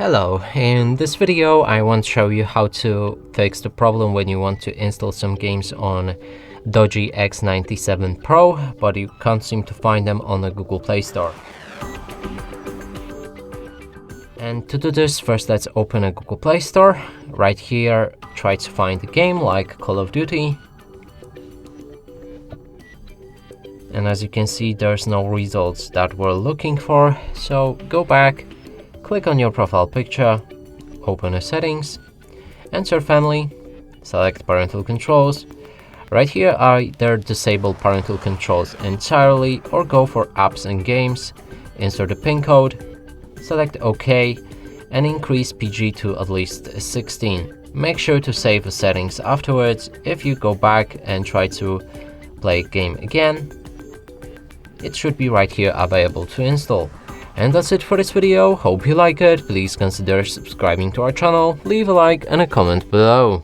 Hello, in this video I want to show you how to fix the problem when you want to install some games on DOOGEE X97 Pro, but you can't seem to find them on the Google Play Store. And to do this, first let's open a Google Play Store. Right here, try to find a game like Call of Duty. And as you can see, there's no results that we're looking for, so go back. Click on your profile picture, open the settings, enter family, select parental controls. Right here either disable parental controls entirely or go for apps and games, insert the PIN code, select OK and increase Pegi to at least 16. Make sure to save the settings afterwards. If you go back and try to play a game again, it should be right here available to install. And that's it for this video. Hope you like it. Please consider subscribing to our channel, leave a like and a comment below.